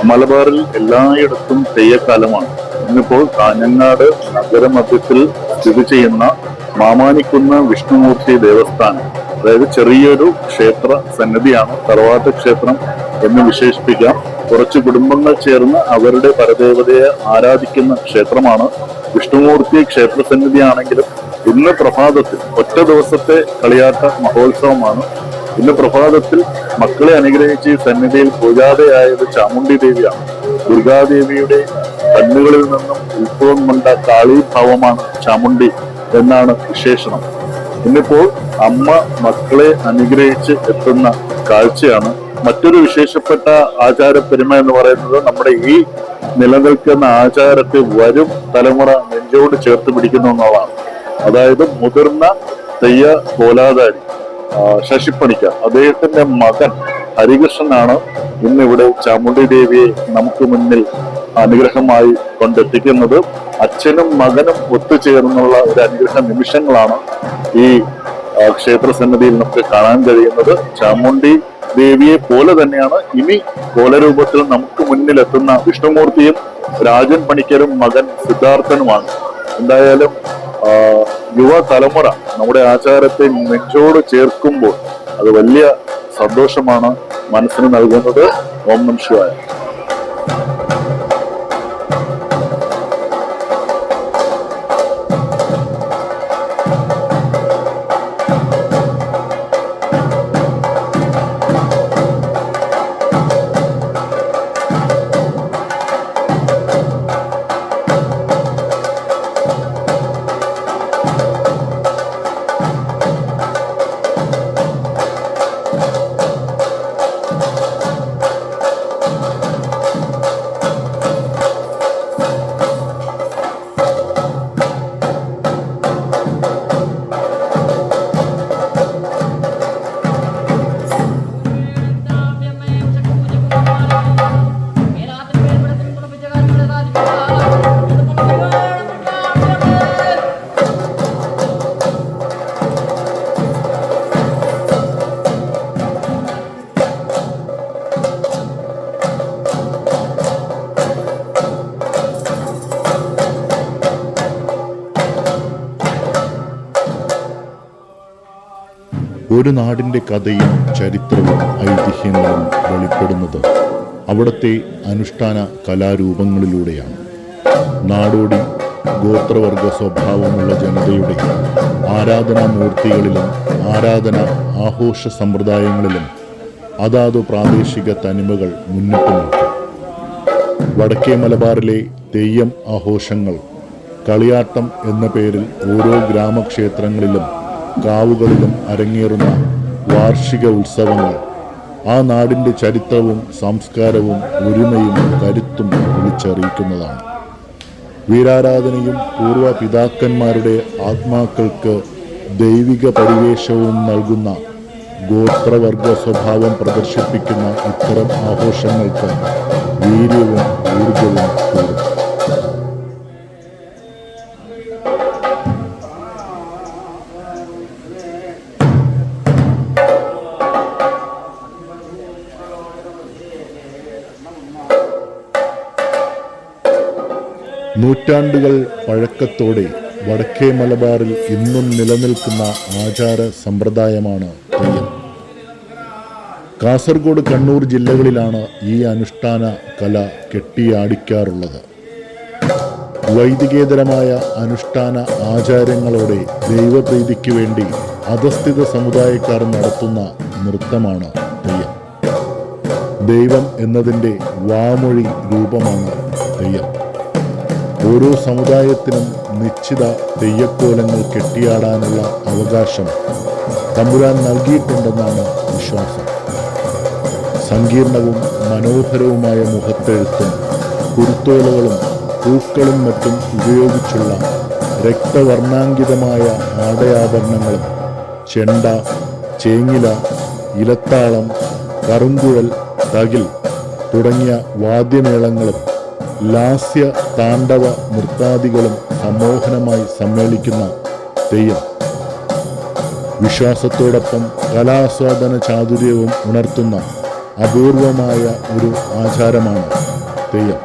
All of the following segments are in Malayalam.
മലബാറിൽ എല്ലായിടത്തും തെയ്യക്കാലമാണ്. ഇന്നിപ്പോൾ കാഞ്ഞങ്ങാട് നഗരമധ്യത്തിൽ സ്ഥിതി ചെയ്യുന്ന മാമാനിക്കുന്ന് വിഷ്ണുമൂർത്തി ദേവസ്ഥാനം, അതായത് ചെറിയൊരു ക്ഷേത്ര സന്നിധിയാണ്, തറവാട്ട് ക്ഷേത്രം എന്ന് വിശേഷിപ്പിക്കാം. കുറച്ച് കുടുംബങ്ങൾ ചേർന്ന് അവരുടെ പരദേവതയെ ആരാധിക്കുന്ന ക്ഷേത്രമാണ്. വിഷ്ണുമൂർത്തി ക്ഷേത്ര സന്നിധിയാണെങ്കിലും ഇന്ന് പ്രഭാതത്തിൽ ഒറ്റ ദിവസത്തെ കളിയാട്ട മഹോത്സവമാണ്. ഇന്ന് പ്രഭാതത്തിൽ മക്കളെ അനുഗ്രഹിച്ച് സന്നിധിയിൽ പൂജാതയായത് ചാമുണ്ഡി ദേവിയാണ്. ദുർഗാദേവിയുടെ കണ്ണുകളിൽ നിന്നും ഉത്ഭവം കൊണ്ട കാളീഭാവമാണ് ചാമുണ്ഡി എന്നാണ് വിശേഷണം. ഇന്നിപ്പോൾ അമ്മ മക്കളെ അനുഗ്രഹിച്ച് എത്തുന്ന കാഴ്ചയാണ്. മറ്റൊരു വിശേഷപ്പെട്ട ആചാരപ്പെരുമ എന്ന് പറയുന്നത് നമ്മുടെ ഈ നിലനിൽക്കുന്ന ആചാരത്തെ വരും തലമുറ നെഞ്ചോട് ചേർത്ത് പിടിക്കുന്നു എന്നുള്ളതാണ്. അതായത് മുതിർന്ന തെയ്യ കോലാധാരി ശശിപ്പണിക്കർ, അദ്ദേഹത്തിന്റെ മകൻ ഹരികൃഷ്ണനാണ് ഇന്നിവിടെ ചാമുണ്ഡി ദേവിയെ നമുക്ക് മുന്നിൽ അനുഗ്രഹമായി കൊണ്ടെത്തിക്കുന്നത്. അച്ഛനും മകനും ഒത്തുചേർന്നുള്ള ഒരു അനുഗ്രഹ നിമിഷങ്ങളാണ് ഈ ക്ഷേത്ര സന്നിധിയിൽ നമുക്ക് കാണാൻ കഴിയുന്നത്. ചാമുണ്ഡി ദേവിയെ പോലെ തന്നെയാണ് ഇനി കോലരൂപത്തിൽ നമുക്ക് മുന്നിലെത്തുന്ന വിഷ്ണുമൂർത്തിയും രാജൻ പണിക്കരും മകൻ സിദ്ധാർത്ഥനുമാണ്. എന്തായാലും യുവതലമുറ നമ്മുടെ ആചാരത്തെ നെഞ്ചോട് ചേർക്കുമ്പോൾ അത് വലിയ സന്തോഷമാണ് മനസ്സിന് നൽകുന്നത്. ഓം നമഃ ശിവായ. ഒരു നാടിൻ്റെ കഥയും ചരിത്രവും ഐതിഹ്യങ്ങളും വെളിപ്പെടുന്നത് അവിടുത്തെ അനുഷ്ഠാന കലാരൂപങ്ങളിലൂടെയാണ്. നാടോടി ഗോത്രവർഗ സ്വഭാവമുള്ള ജനതയുടെ ആരാധനാമൂർത്തികളിലും ആരാധന ആഘോഷ സമ്പ്രദായങ്ങളിലും അതാതു പ്രാദേശിക തനിമകൾ മുന്നിട്ട് നിൽക്കും. വടക്കേ മലബാറിലെ തെയ്യം ആഘോഷങ്ങൾ കളിയാട്ടം എന്ന പേരിൽ ഓരോ ഗ്രാമക്ഷേത്രങ്ങളിലും കാവുകളിലും അരങ്ങേറുന്ന വാർഷിക ഉത്സവങ്ങൾ ആ നാടിൻ്റെ ചരിത്രവും സംസ്കാരവും ഒരുമയും കരുത്തും വിളിച്ചറിയിക്കുന്നതാണ്. വീരാരാധനയും പൂർവ്വ പിതാക്കന്മാരുടെ ആത്മാക്കൾക്ക് ദൈവിക പരിവേഷവും നൽകുന്ന ഗോത്രവർഗ സ്വഭാവം പ്രദർശിപ്പിക്കുന്ന ഇത്തരം ആഘോഷങ്ങൾക്ക് വീര്യവും ഊർജവും കൂടും. നൂറ്റാണ്ടുകൾ പഴക്കത്തോടെ വടക്കേ മലബാറിൽ ഇന്നും നിലനിൽക്കുന്ന ആചാര സമ്പ്രദായമാണ് തെയ്യം. കാസർഗോഡ്, കണ്ണൂർ ജില്ലകളിലാണ് ഈ അനുഷ്ഠാന കല കെട്ടിയാടിക്കാറുള്ളത്. വൈദികേതരമായ അനുഷ്ഠാന ആചാരങ്ങളോടെ ദൈവപ്രീതിക്ക് വേണ്ടി അധസ്ഥിത സമുദായക്കാർ നടത്തുന്ന നൃത്തമാണ് തെയ്യം. ദൈവം എന്നതിൻ്റെ വാമൊഴി രൂപമാണ് തെയ്യം. ഓരോ സമുദായത്തിനും നിശ്ചിത തെയ്യക്കോലങ്ങൾ കെട്ടിയാടാനുള്ള അവകാശം തമ്പുരാൻ നൽകിയിട്ടുണ്ടെന്നാണ് വിശ്വാസം. സങ്കീർണവും മനോഹരവുമായ മുഖത്തെഴുത്തും കുരുത്തോലകളും പൂക്കളും മറ്റും ഉപയോഗിച്ചുള്ള രക്തവർണ്ണാങ്കിതമായ ആടയാഭരണങ്ങളും ചെണ്ട, ചേങ്ങില, ഇലത്താളം, കറുങ്കുഴൽ, തകിൽ തുടങ്ങിയ വാദ്യമേളങ്ങളും ലാസ്യ താണ്ഡവ നൃത്താദികളും സമ്മോഹനമായി സമ്മേളിക്കുന്ന തെയ്യം വിശ്വാസത്തോടൊപ്പം കലാസ്വാദന ചാതുര്യവും ഉണർത്തുന്ന അപൂർവമായ ഒരു ആചാരമാണ്. തെയ്യം.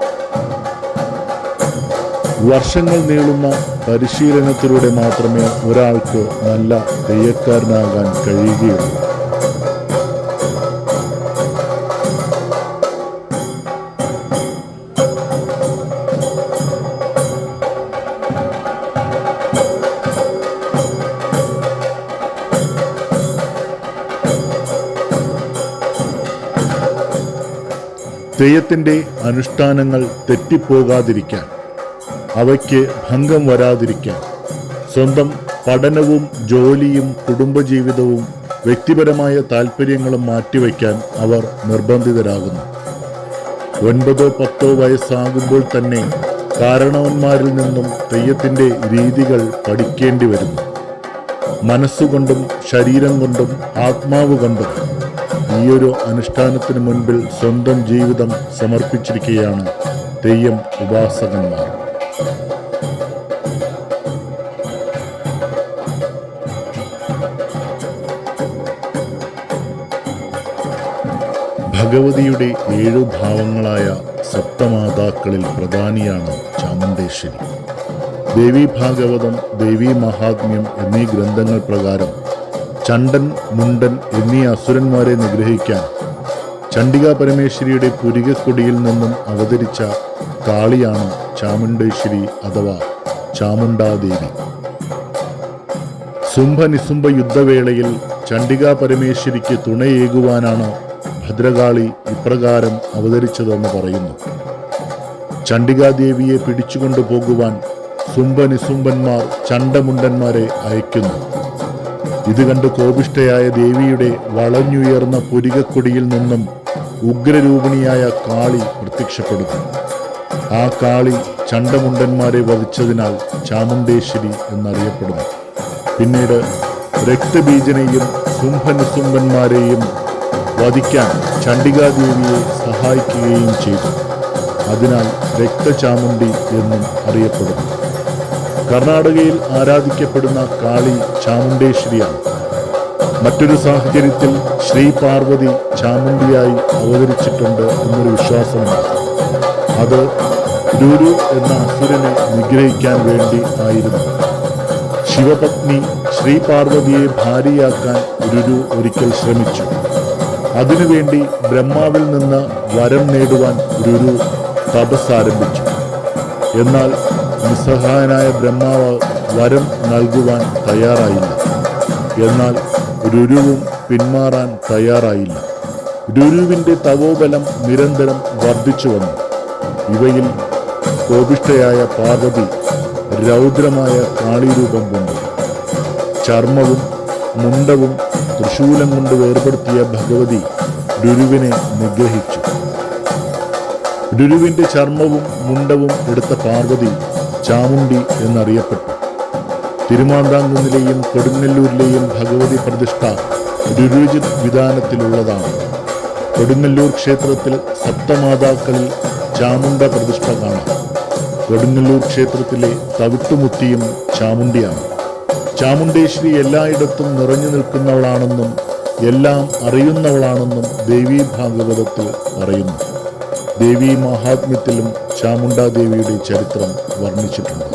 വർഷങ്ങൾ നീളുന്ന പരിശീലനത്തിലൂടെ മാത്രമേ ഒരാൾക്ക് നല്ല തെയ്യക്കാരനാകാൻ കഴിയുകയുള്ളൂ. തെയ്യത്തിൻ്റെ അനുഷ്ഠാനങ്ങൾ തെറ്റിപ്പോകാതിരിക്കാൻ, അവയ്ക്ക് ഭംഗം വരാതിരിക്കാൻ സ്വന്തം പഠനവും ജോലിയും കുടുംബജീവിതവും വ്യക്തിപരമായ താൽപ്പര്യങ്ങളും മാറ്റിവെക്കാൻ അവർ നിർബന്ധിതരാകുന്നു. 9-10 വയസ്സാകുമ്പോൾ തന്നെ കാരണവന്മാരിൽ നിന്നും തെയ്യത്തിൻ്റെ രീതികൾ പഠിക്കേണ്ടി വരുന്നു. മനസ്സുകൊണ്ടും ശരീരം കൊണ്ടും ആത്മാവ് കൊണ്ടും ഈയൊരു അനുഷ്ഠാനത്തിന് മുൻപിൽ സ്വന്തം ജീവിതം സമർപ്പിച്ചിരിക്കുകയാണ് തെയ്യം ഉപാസകന്മാർ. ഭഗവതിയുടെ 7 ഭാവങ്ങളായ സപ്തമാതാക്കളിൽ പ്രധാനിയാണ് ചാമുണ്ഡേശ്വരി. ദേവീ ഭാഗവതം, ദേവീ മഹാത്മ്യം എന്നീ ഗ്രന്ഥങ്ങൾ പ്രകാരം ചണ്ഡൻ, മുണ്ടൻ എന്നീ അസുരന്മാരെ നിഗ്രഹിക്കാൻ ചണ്ഡികാ പരമേശ്വരിയുടെ പുരികക്കൊടിയിൽ നിന്നും അവതരിച്ച കാളിയാണ് ചാമുണ്ഡേശ്വരി അഥവാ ചാമുണ്ടാദേവി. ശുംഭനിശുംഭ യുദ്ധവേളയിൽ ചണ്ഡികാ പരമേശ്വരിക്ക് തുണയേകുവാനാണ് ഭദ്രകാളി ഇപ്രകാരം അവതരിച്ചതെന്ന് പറയുന്നു. ചണ്ഡികാദേവിയെ പിടിച്ചുകൊണ്ടു പോകുവാൻ ശുംഭനിശുംഭന്മാർ ചണ്ഡമുണ്ടന്മാരെ അയക്കുന്നു. ഇത് കണ്ട് കോപിഷ്ഠയായ ദേവിയുടെ വളഞ്ഞുയർന്ന പുരികക്കൊടിയിൽ നിന്നും ഉഗ്രരൂപിണിയായ കാളി പ്രത്യക്ഷപ്പെടുന്നു. ആ കാളി ചണ്ഡമുണ്ടന്മാരെ വധിച്ചതിനാൽ ചാമുണ്ഡേശ്വരി എന്നറിയപ്പെടുന്നു. പിന്നീട് രക്തബീജനെയും ശുംഭനിശുംഭന്മാരെയും വധിക്കാൻ ചണ്ഡികാദേവിയെ സഹായിക്കുകയും ചെയ്തു. അതിനാൽ രക്തചാമുണ്ഡി എന്നും അറിയപ്പെടുന്നു. കർണാടകയിൽ ആരാധിക്കപ്പെടുന്ന കാളി ചാമുണ്ഡേശ്വരിയാണ്. മറ്റൊരു സാഹചര്യത്തിൽ ശ്രീ പാർവതി ചാമുണ്ഡിയായി അവതരിച്ചിട്ടുണ്ട് എന്നൊരു വിശ്വാസമുണ്ട്. അത് രുരു എന്ന അസുരനെ നിഗ്രഹിക്കാൻ വേണ്ടി ആയിരുന്നു. ശിവപത്നി ശ്രീ പാർവതിയെ ഭാര്യയാക്കാൻ രുരു ഒരിക്കൽ ശ്രമിച്ചു. അതിനുവേണ്ടി ബ്രഹ്മാവിൽ നിന്ന് വരം നേടുവാൻ രുരു തപസ് ആരംഭിച്ചു. എന്നാൽ നിസ്സഹായനായ ബ്രഹ്മാവ് വരം നൽകുവാൻ തയ്യാറായില്ല. എന്നാൽ രുരുവും പിന്മാറാൻ തയ്യാറായില്ല. രുരുവിൻ്റെ തപോബലം നിരന്തരം വർദ്ധിച്ചു വന്നു. ഇവയിൽ കോപിഷ്ഠയായ പാർവതി രൗദ്രമായ കാളിരൂപം കൊണ്ടു. ചർമ്മവും മുണ്ടവും തൃശൂലം കൊണ്ട് വേർപെടുത്തിയ ഭഗവതി രുരുവിനെ നിഗ്രഹിച്ചു. രുരുവിൻ്റെ ചർമ്മവും മുണ്ടവും എടുത്ത പാർവതി ചാമുണ്ഡി എന്നറിയപ്പെട്ടു. തിരുമാന്താംകുന്നിലെയും കൊടുങ്ങല്ലൂരിലെയും ഭഗവതി പ്രതിഷ്ഠ രുരുജിത് വിധാനത്തിലുള്ളതാണ്. കൊടുങ്ങല്ലൂർ ക്ഷേത്രത്തിൽ സപ്തമാതാക്കളിൽ ചാമുണ്ട പ്രതിഷ്ഠ കാണാം. കൊടുങ്ങല്ലൂർ ക്ഷേത്രത്തിലെ തവിട്ടുമുത്തിയും ചാമുണ്ടിയാണ്. ചാമുണ്ടേശ്വരി എല്ലായിടത്തും നിറഞ്ഞു നിൽക്കുന്നവളാണെന്നും എല്ലാം അറിയുന്നവളാണെന്നും ദേവീ ഭാഗവതത്തിൽ പറയുന്നു. ദേവീ മഹാത്മ്യത്തിലും ചാമുണ്ടാദേവിയുടെ ചരിത്രം വർണ്ണിച്ചിട്ടുണ്ട്.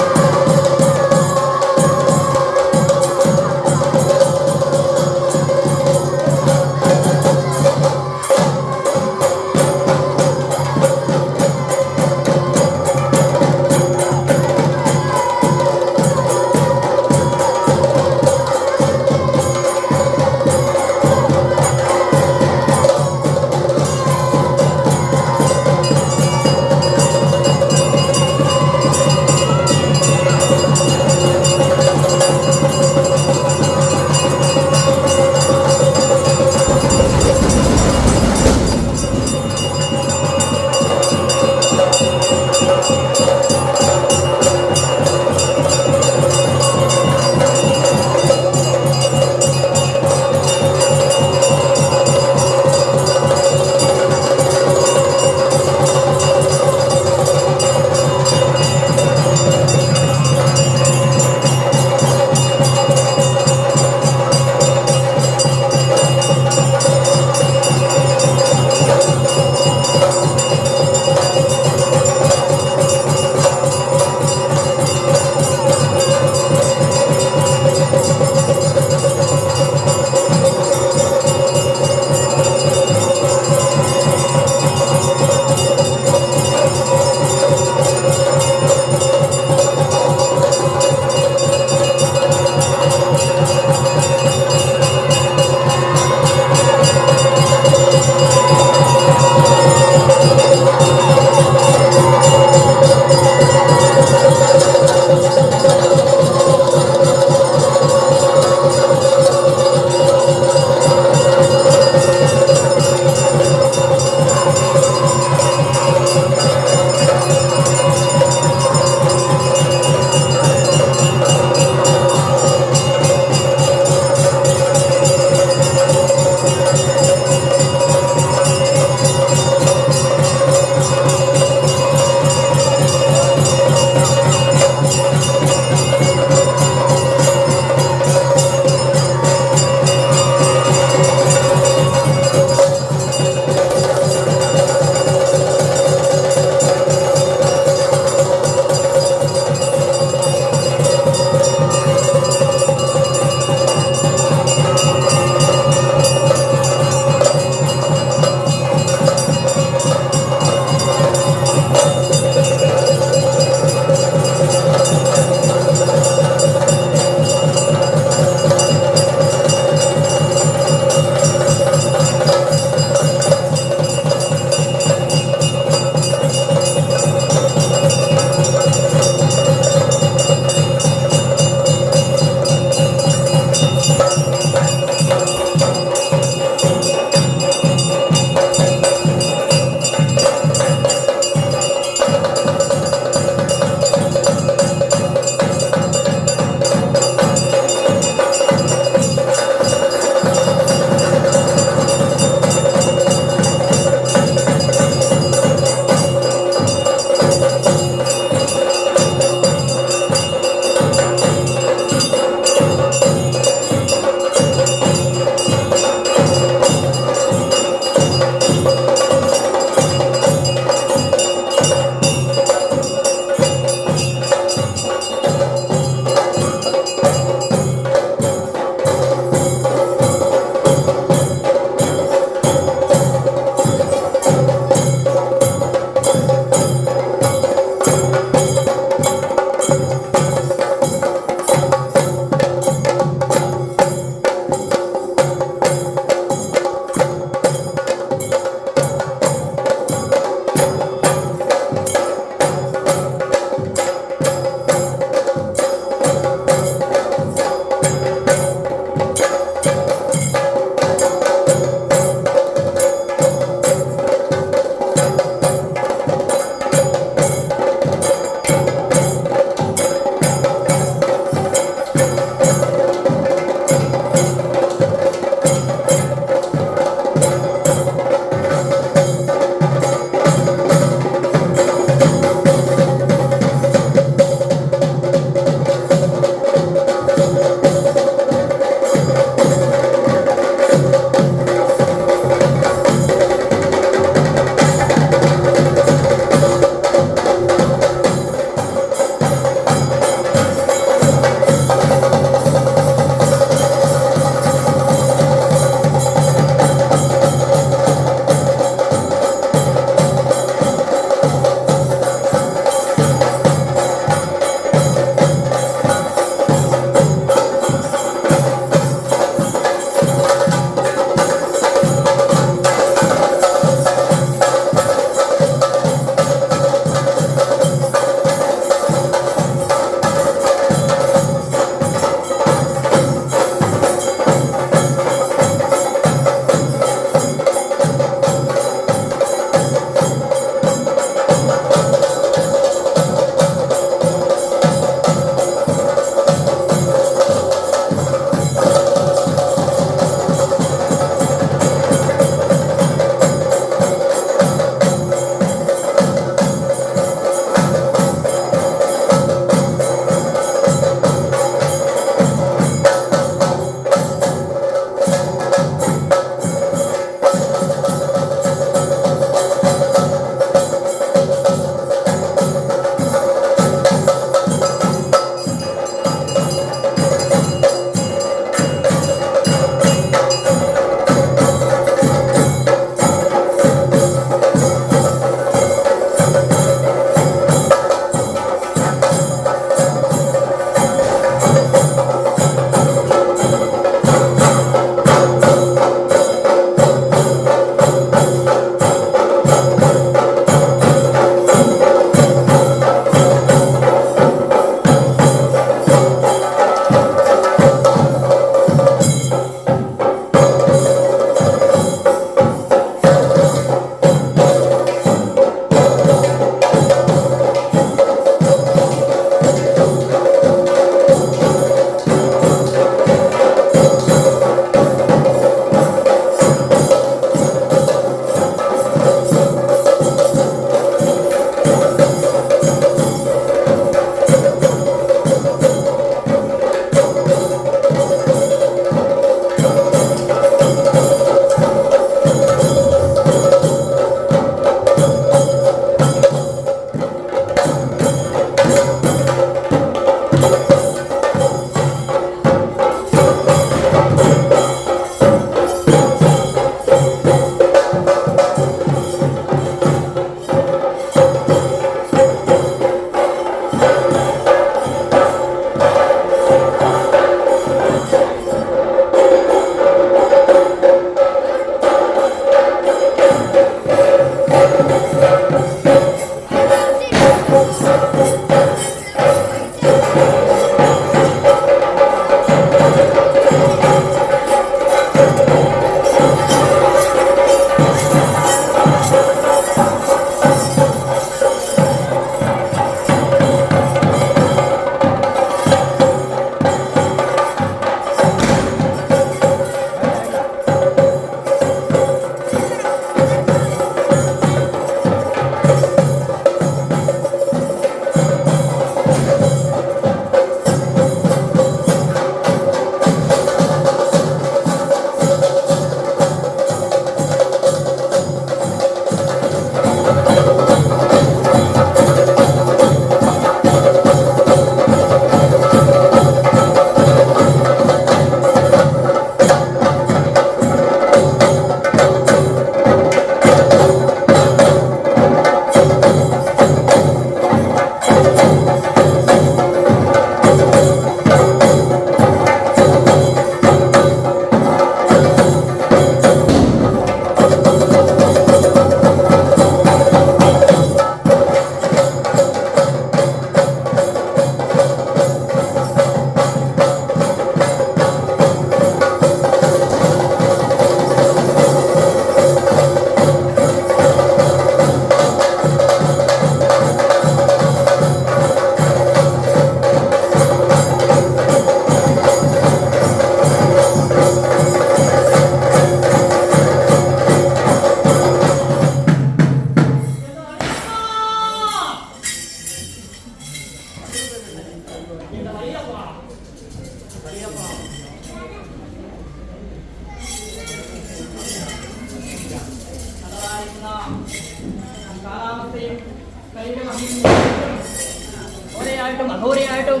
ഘോരയായിട്ടും അഘോരയായിട്ടും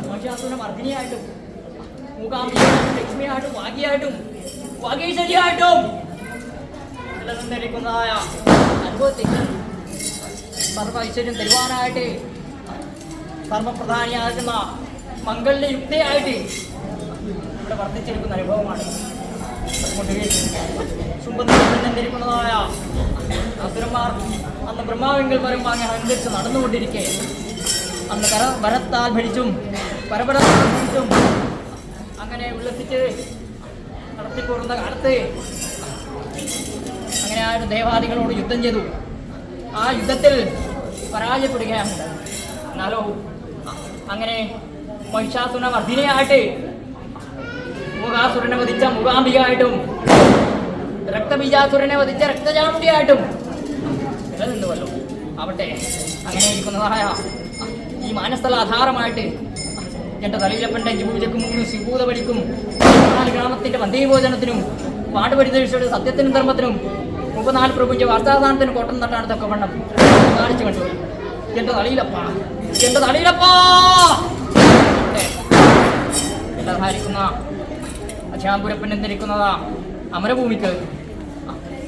മഹിഷാസുര മർദ്ദിനിയായിട്ടും മൂകാംബികയായിട്ടും ലക്ഷ്മിയായിട്ടും വാഗിയായിട്ടും വാഗീശ്വരിയായിട്ടും നിലനിന്നിരിക്കുന്നതായ അനുഭവത്തിൽ സർവ ഐശ്വര്യം തരുവാനായിട്ട് സർവപ്രധാനിയാകുന്ന മംഗളയുക്തയായിട്ട് ഇവിടെ വർദ്ധിച്ചെടുക്കുന്ന അനുഭവമാണ്. അതുകൊണ്ട് ശുംഭത്തിൽ നിന്നിരിക്കുന്നതായ അസുരന്മാർ അന്ന് ബ്രഹ്മാവിങ്കൽ വരം വാങ്ങി അനുസരിച്ച് നടന്നുകൊണ്ടിരിക്കെ അന്ന് വരത്താൽ ഭരിച്ചും പരപരത്താൽ ഭരിച്ചും അങ്ങനെ ഉല്ലസിച്ച് നടത്തിപ്പോരുന്ന കാലത്ത് അങ്ങനെ ആ ഒരു ദേവാദികളോട് യുദ്ധം ചെയ്തു. ആ യുദ്ധത്തിൽ പരാജയപ്പെടുകയാണ്. എന്നാലോ അങ്ങനെ മഹിഷാസുര മർദ്ദിനിയായിട്ട് മൂകാസുരനെ വധിച്ച മൂകാംബികയായിട്ടും രക്തബീജാസുരനെ വധിച്ച രക്തചാമുണ്ടിയായിട്ടും നിലനിന്നുവല്ലോ. ആവട്ടെ അങ്ങനെ ഇരിക്കുന്നതായ ഈ മാനസ്ഥല ആധാരമായിട്ട് എൻ്റെ തലയിലപ്പൻ്റെ പൂജക്കും ശിവൂത പഠിക്കും 4 ഗ്രാമത്തിൻ്റെ പന്തീഭോജനത്തിനും പാടുപരിതീക്ഷയുടെ സത്യത്തിനും ധർമ്മത്തിനും 34 പ്രപഞ്ച വാർത്താസ്ഥാനത്തിനും കോട്ടം തട്ടാനത്തൊക്കെ വണ്ണം കാണിച്ചു കണ്ടുപോയി. എൻ്റെ തലയിലപ്പാ എൻ്റെ തലയിലപ്പാ എല്ലാധാരിക്കുന്ന അക്ഷാപുരപ്പൻ എന്നിരിക്കുന്നതാ അമരഭൂമിക്ക്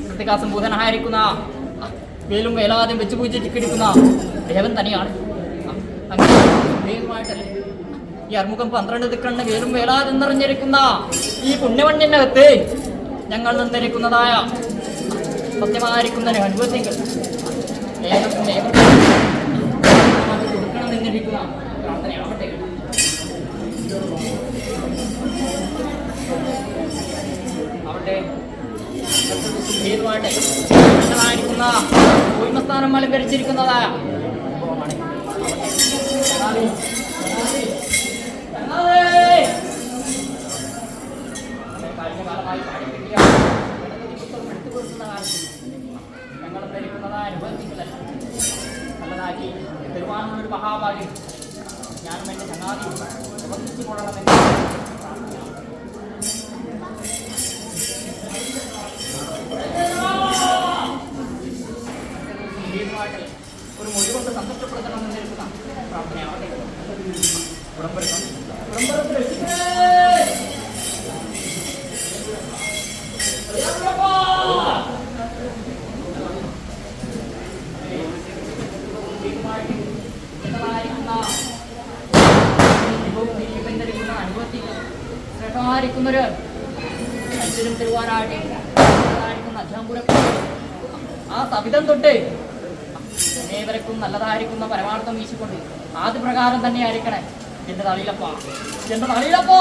കൃത്തികാസംഭൂതനായിരിക്കുന്ന വേലും വേലാദ്യം വെച്ച് പൂജിച്ചിരിക്കുന്ന ദേവൻ തന്നെയാണ്. അങ്ങനെ ദൈവമായിട്ടല്ലേ ഈ അർമുഖം 12 ദിക്കണ്ണ വേലും വേലാദ്യം നിറഞ്ഞിരിക്കുന്ന ഈ പുണ്യമണ്ണിനകത്ത് ഞങ്ങൾ നിന്നിരിക്കുന്നതായ സത്യമായിരിക്കുന്ന അനുഭവത്തെങ്കിൽ ഏവർക്കും കൊടുക്കണം എന്നിരിക്കുന്ന പ്രാർത്ഥനയാവട്ടെ. അവിടെ ഭേദമായിട്ട് നല്ലതായിരിക്കുന്ന ഉയർമസ്ഥാനം അലങ്കരിച്ചിരിക്കുന്നതായ കാലമായി പാടിക്കിട്ടിയ ഞങ്ങൾ ധരിക്കുന്നതായ അനുഭവത്തിലല്ല നല്ലതാക്കി തരുവാനുള്ളൊരു മഹാഭാഗ്യം ഞാനും എൻ്റെ ചങ്ങാതി പ്രവർത്തിച്ചു കൊള്ളണമെന്ന് ഒരു മൊഴി കൊണ്ട് സന്തോഷപ്പെടുത്തണമെന്ന് നിൽക്കുന്ന പ്രാർത്ഥനയാവട്ടെ. അനുഭവത്തിരിക്കുന്നൊരു ഐശ്വര്യം തരുവാനായിട്ട് അധ്യാപുരം ആ സവിധം തൊട്ട് ഏവരക്കും നല്ലതായിരിക്കുന്ന പരമാർത്ഥം വീശിക്കൊണ്ട് ആദ്യ പ്രകാരം തന്നെ ആയിരിക്കണേ. എന്റെ തലയിലപ്പാ എന്റെ തലയിലപ്പാ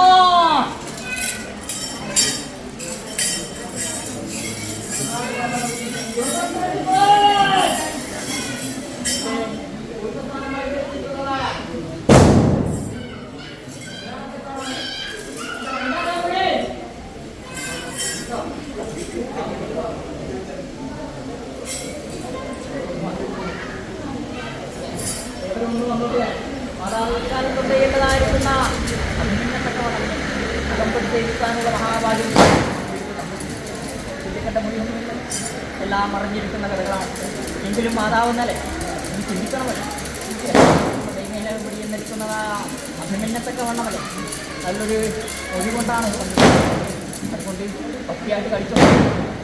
മാതാപിതാക്കളുടേതായിരിക്കുന്ന അകമ്പടിച്ചേക്കാനുള്ള മഹാഭാഗ്യം ചിന്തിക്കേണ്ട മൊഴിയൊന്നുമില്ല. എല്ലാം മറിഞ്ഞിരിക്കുന്ന കഥകളാണ്. എങ്കിലും മാതാവെന്നല്ലേ നീ ചിന്തിക്കണമല്ലോ. എന്നിരിക്കുന്നതാ അഭിമന്യത്തൊക്കെ വണ്ണമല്ലേ നല്ലൊരു മൊഴി കൊണ്ടാണ് അതുകൊണ്ട് ഭക്തിയായിട്ട് കഴിച്ചു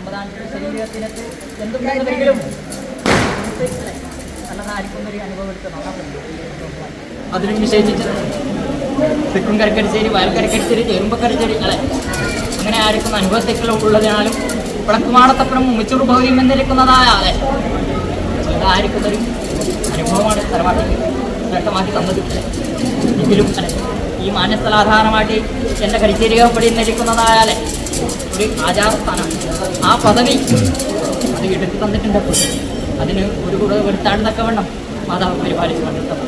9 ശരീരത്തിനകത്ത് എന്തുണ്ടെങ്കിലും നല്ലതായിരിക്കുന്നൊരു അനുഭവം എടുത്ത് നോക്കാൻ പറ്റും. അതിനും നിശ്ചയിച്ചത് തെക്കും കരക്കരിച്ചേരി വയൽക്കരക്കരിച്ചേരി ചെറുമ്പക്കരച്ചേരി അല്ലെ അങ്ങനെ ആയിരിക്കുന്ന അനുഭവത്തേക്കുള്ള ഉള്ളതിനാലും വിളക്കുമാടത്തപ്പുറം ഉമിച്ചൂർ ഭൗര്യം എന്നിരിക്കുന്നതായ അല്ലെ ചിലതായിരിക്കുന്നൊരു അനുഭവമാണ് തറവാട്ടിൽ വ്യക്തമാക്കി തന്നത്. എങ്കിലും അല്ലെ ഈ മാന്യസ്ഥലാധാരമായിട്ട് എൻ്റെ കരിച്ചേരികപ്പടി എന്നിരിക്കുന്നതായാലേ ഒരു ആചാരസ്ഥാനം ആ പദവി അത് എടുത്തു തന്നിട്ടുണ്ട്. അതിന് ഒരു കുറവ് വരുത്താണ്ടൊക്കെ വേണം മാതാവ് പരിപാലിച്ച് കണ്ടെത്തുന്നത്.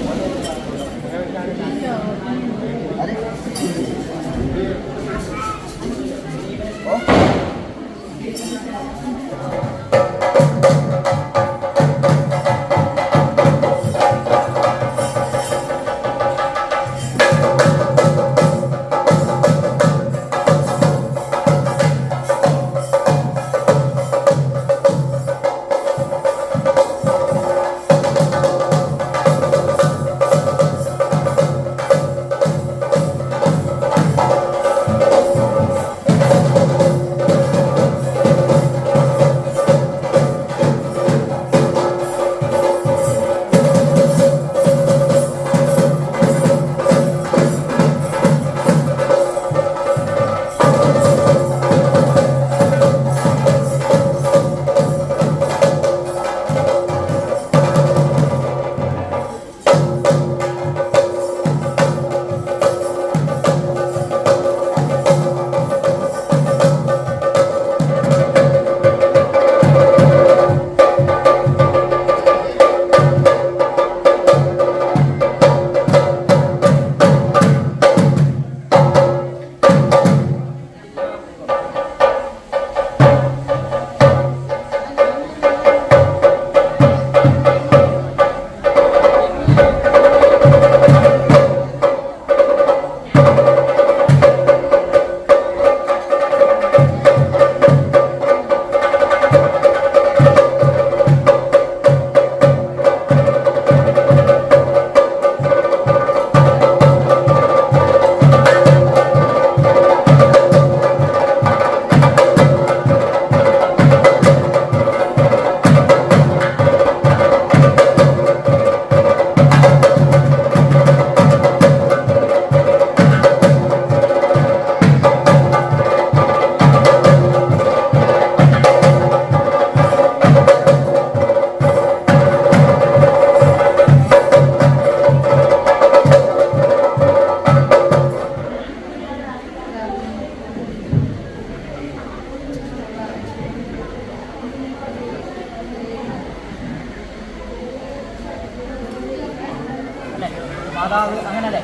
മാതാവ് അങ്ങനല്ലേ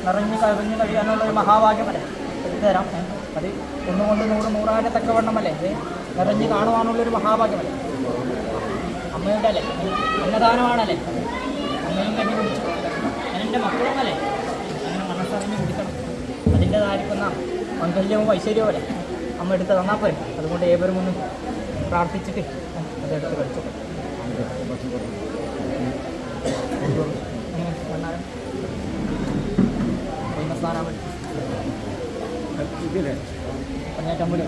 നിറഞ്ഞു കവിഞ്ഞു കഴിയാനുള്ളൊരു മഹാഭാഗ്യമല്ലേ എടുത്തുതരാം. അത് ഒന്നുകൊണ്ട് നൂറാകത്തക്കവണ്ണമല്ലേ ഇത് നിറഞ്ഞു കാണുവാനുള്ളൊരു മഹാഭാഗ്യമല്ലേ. അമ്മയുടെ അല്ലേ അന്നദാനമാണല്ലേ. അമ്മയും കഞ്ഞി കുടിച്ചു, ഞാൻ എൻ്റെ മക്കളുമല്ലേ അങ്ങനെ മനസ്സറിഞ്ഞ് കുടിക്കണം. അതിൻ്റെതായിരിക്കുന്ന മംഗല്യവും ഐശ്വര്യവും അല്ലേ അമ്മ എടുത്ത് തന്നാൽ പോരും. അതുകൊണ്ട് ഏവരും ഒന്ന് പ്രാർത്ഥിച്ചിട്ട് അതെടുത്ത് കഴിച്ചു. സ്ഥാനം പഞ്ഞേറ്റമ്പടി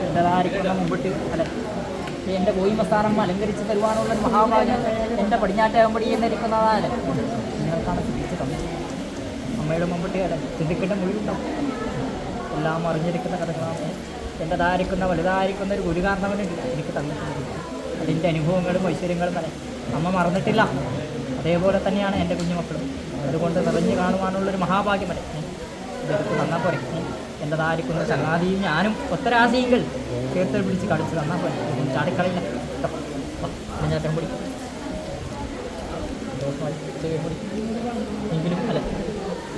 എൻ്റെതായിരിക്കുന്ന മുമ്പിട്ട് അല്ലെ എൻ്റെ കോയിമസ്ഥാനം അലങ്കരിച്ച് തരുവാനുള്ളൊരു മഹാഭാഗ്യം എൻ്റെ പടിഞ്ഞാറ്റമ്പടി എന്നിരിക്കുന്നതാണ്. നിങ്ങൾക്കാണ് തിരിച്ച് തന്നത്. അമ്മയുടെ മുമ്പിട്ട് അല്ലെ ചിന്തിക്കേണ്ട മുഴുവൻ എല്ലാം അറിഞ്ഞിരിക്കുന്ന കഥകളാണ്. എൻ്റെതായിരിക്കുന്ന വലുതായിരിക്കുന്ന ഒരു ഗുരുകാരണവന് എനിക്ക് തന്നിട്ടുണ്ട്. അതിൻ്റെ അനുഭവങ്ങളും ഐശ്വര്യങ്ങളും അല്ലെ അമ്മ മറന്നിട്ടില്ല. അതേപോലെ തന്നെയാണ് എൻ്റെ കുഞ്ഞുമക്കളും. അതുകൊണ്ട് നിറഞ്ഞു കാണുവാനുള്ളൊരു മഹാഭാഗ്യമല്ലേ ഇതെടുത്ത് തന്നാൽ പോരെ. എൻ്റെതായിരിക്കുന്ന ചങ്ങാതിയും ഞാനും ഒത്തരാശിയെങ്കിൽ ചേർത്ത് പിടിച്ച് കളിച്ച് തന്നാൽ പോരെ. ഒന്നും ചാടിക്കളയില്ല. പടിഞ്ഞാറ്റം പൊടി പൊടി എങ്കിലും അല്ലെ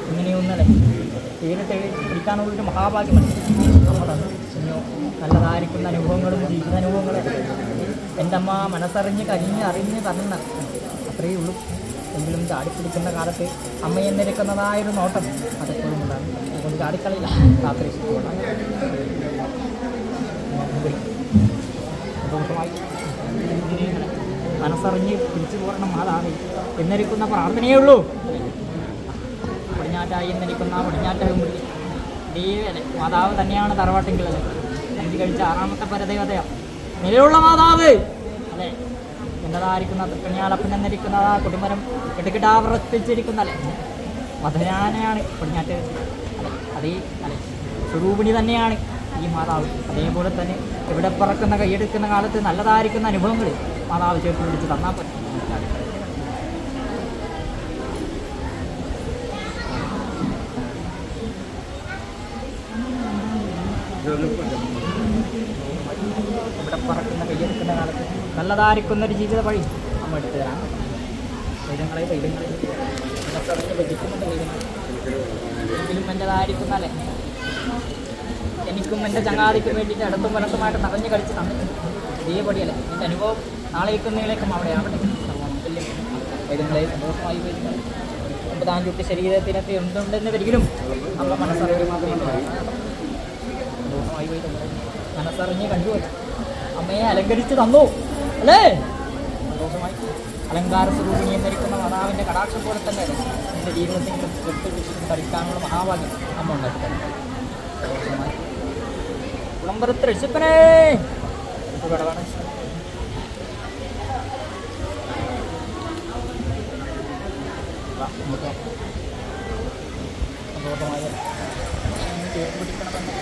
ഇങ്ങനെയൊന്നല്ലേ നേരിട്ട് പിടിക്കാനുള്ളൊരു മഹാഭാഗ്യമല്ലേ നമ്മൾ തന്നു. ഇനിയോ നല്ലതായിരിക്കുന്ന അനുഭവങ്ങളും ജീവിതാനുഭവങ്ങളും എൻ്റെ അമ്മ മനസ്സറിഞ്ഞ് അറിഞ്ഞ് തന്ന അത്രയേ ഉള്ളൂ. എങ്കിലും ചാടിപ്പിടിക്കുന്ന കാലത്ത് അമ്മയെന്നിരിക്കുന്നതായൊരു നോട്ടം അതെപ്പോഴും ഉണ്ടാകും. അതുകൊണ്ട് ചാടിക്കളിയില്ല. രാത്രി സന്തോഷമായി മനസ്സറിഞ്ഞ് തിരിച്ചു പോരണം. മാതാവേ എന്നിരിക്കുന്ന പ്രാർത്ഥനയേ ഉള്ളൂ. പടിഞ്ഞാറ്റായി എന്നിരിക്കുന്ന പടിഞ്ഞാറ്റായും ദൈവല്ലേ മാതാവ് തന്നെയാണ് തറവാട്ടെങ്കിലല്ലേ എനിക്ക് കഴിച്ച 6ാമത്തെ പരദേവതയാണ് നിലയുള്ള മാതാവ് അല്ലേ. എന്നതായിരിക്കുന്ന തൃക്കണ്യാലപ്പൻ എന്നിരിക്കുന്ന കൊടിമരം കെട്ടിക്കിട്ടാവർത്തിച്ചിരിക്കുന്നല്ലേ മധുരാനയാണ് പടിഞ്ഞാറ്റ് അല്ലെ. അതേ അല്ലെ സ്വരൂപിണി തന്നെയാണ് ഈ മാതാവ്. അതേപോലെ തന്നെ ഇവിടെ പറക്കുന്ന കൈയെടുക്കുന്ന കാലത്ത് നല്ലതായിരിക്കുന്ന അനുഭവങ്ങൾ മാതാവ് ചേർത്ത് പിടിച്ച് തന്നാൽ പറ്റും. ഇവിടെ പറക്കുന്ന കൈയെടുക്കുന്ന കാലത്ത് നല്ലതായിരിക്കുന്നൊരു ജീവിത വഴി അമ്മ എടുത്തു തരാം. വൈദ്യങ്ങളെ മനസ്സറിഞ്ഞ് ഭജിക്കുന്നുണ്ട് വൈദ്യങ്ങൾ. എങ്കിലും എൻ്റെതായിരിക്കുന്ന അല്ലേ എനിക്കും എൻ്റെ ചങ്ങാതിക്കും വേണ്ടിയിട്ട് അടുത്തും വലത്തുമായിട്ട് നിറഞ്ഞ് കളിച്ച് തന്നിട്ടുണ്ട്. ഇതേപടിയല്ലേ എൻ്റെ അനുഭവം നാളേക്കുന്നതിലേക്കും അവിടെ ആവട്ടെ. വൈദ്യങ്ങളെ സന്തോഷമായി വൈദ്യങ്ങൾ 9 ചുട്ടി ശരീരത്തിനകത്ത് എന്തുണ്ടെന്ന് വരികിലും അമ്മ മനസ്സറിഞ്ഞ് മാത്രമേ സന്തോഷമായി വൈദ്യങ്ങൾ മനസ്സറിഞ്ഞ് കണ്ടുപോയി അമ്മയെ അലങ്കരിച്ച് തന്നു അല്ലേ. സന്തോഷമായി അലങ്കാര സ്വരൂപിണി എന്നിരിക്കുന്ന മാതാവിൻ്റെ കടാക്ഷം പോലെ തന്നെ എൻ്റെ ജീവിതത്തിൽ കെട്ടിപ്പിടിച്ചിട്ട് കളിക്കാനുള്ള മഹാഭാഗ്യം അമ്മ ഉണ്ടാക്കി. സന്തോഷമായി കുളമ്പരത്തിൽ രക്ഷിപ്പനേ കടവാണ്. സന്തോഷമായ പിടിക്കണമെന്ന്